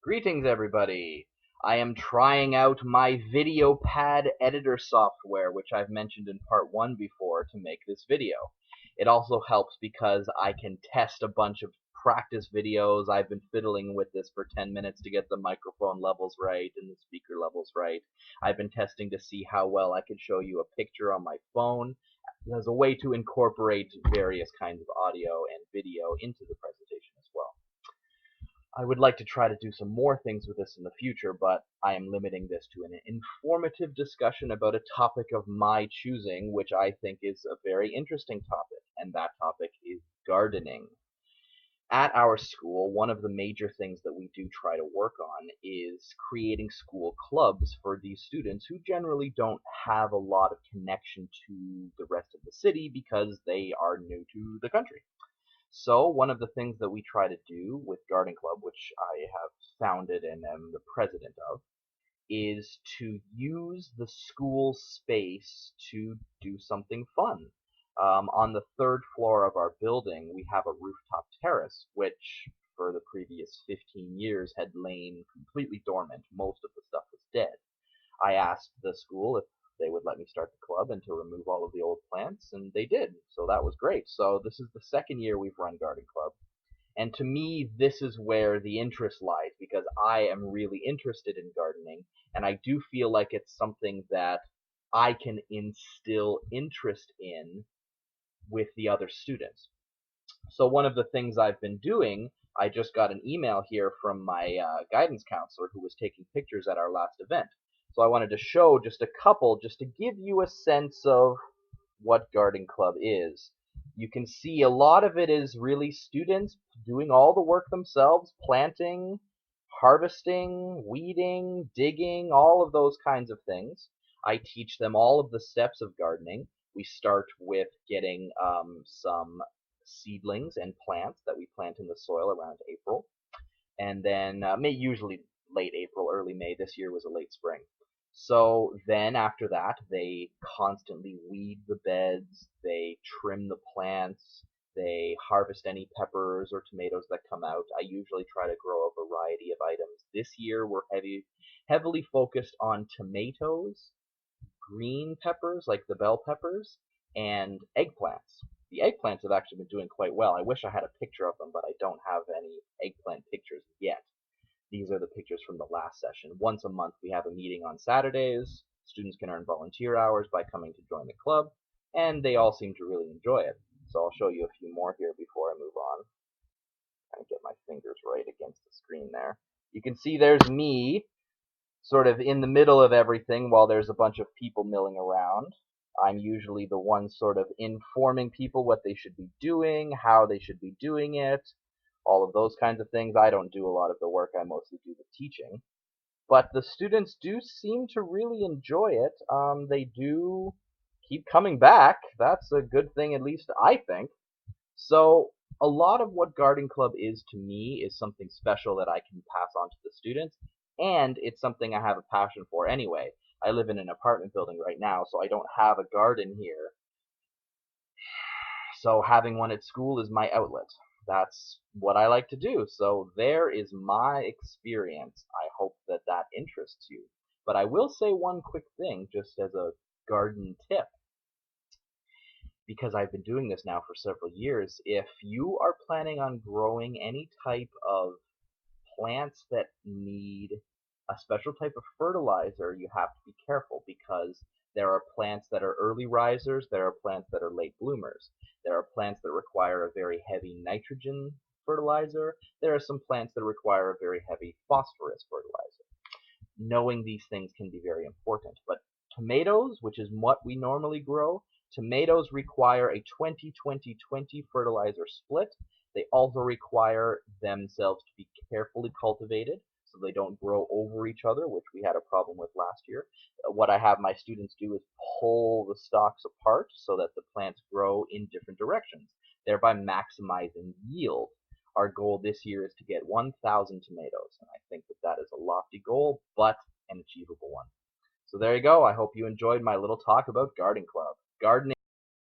Greetings, everybody. I am trying out my VideoPad editor software, which I've mentioned in part 1 before, to make this video. It also helps because I can test a bunch of practice videos. I've been fiddling with this for 10 minutes to get the microphone levels right and the speaker levels right. I've been testing to see how well I can show you a picture on my phone as a way to incorporate various kinds of audio and video into the presentation as well. I would like to try to do some more things with this in the future, but I am limiting this to an informative discussion about a topic of my choosing, which I think is a very interesting topic, and that topic is gardening. At our school, one of the major things that we do try to work on is creating school clubs for these students who generally don't have a lot of connection to the rest of the city because they are new to the country. So one of the things that we try to do with Garden Club, which I have founded and am the president of, is to use the school space to do something fun. On the third floor of our building, we have a rooftop terrace, which for the previous 15 years had lain completely dormant. Most of the stuff was dead. I asked the school if they would let me start the club and to remove all of the old plants, and they did. So that was great. So this is the second year we've run Garden Club. And to me, this is where the interest lies because I am really interested in gardening, and I do feel like it's something that I can instill interest in with the other students. So one of the things I've been doing, I just got an email here from my guidance counselor who was taking pictures at our last event. So I wanted to show just a couple just to give you a sense of what Garden Club is. You can see a lot of it is really students doing all the work themselves, planting, harvesting, weeding, digging, all of those kinds of things. I teach them all of the steps of gardening. We start with getting some seedlings and plants that we plant in the soil around April, and then usually late April, early May. This year was a late spring. So then after that, they constantly weed the beds, they trim the plants, they harvest any peppers or tomatoes that come out. I usually try to grow a variety of items. This year we're heavily focused on tomatoes, green peppers like the bell peppers, and eggplants. The eggplants have actually been doing quite well. I wish I had a picture of them, but I don't have any eggplant pictures yet. These are the pictures from the last session. Once a month we have a meeting on Saturdays. Students can earn volunteer hours by coming to join the club, and they all seem to really enjoy it. So I'll show you a few more here before I move on. Kind of get my fingers right against the screen there. You can see there's me sort of in the middle of everything while there's a bunch of people milling around. I'm usually the one sort of informing people what they should be doing, how they should be doing it, all of those kinds of things. I don't do a lot of the work, I mostly do the teaching. But the students do seem to really enjoy it. They do keep coming back. That's a good thing, at least I think. So a lot of what Garden Club is to me is something special that I can pass on to the students, and it's something I have a passion for anyway. I live in an apartment building right now, so I don't have a garden here. So having one at school is my outlet. That's what I like to do. So there is my experience. I hope that that interests you. But I will say one quick thing just as a garden tip, because I've been doing this now for several years. If you are planning on growing any type of plants that need a special type of fertilizer, you have to be careful because there are plants that are early risers, there are plants that are late bloomers. There are plants that require a very heavy nitrogen fertilizer. There are some plants that require a very heavy phosphorus fertilizer. Knowing these things can be very important. But tomatoes, which is what we normally grow, tomatoes require a 20-20-20 fertilizer split. They also require themselves to be carefully cultivated so they don't grow over each other, which we had a problem with last year. What I have my students do is pull the stalks apart so that the plants grow in different directions, thereby maximizing yield. Our goal this year is to get 1,000 tomatoes, and I think that that is a lofty goal, but an achievable one. So there you go. I hope you enjoyed my little talk about Garden Club. Gardening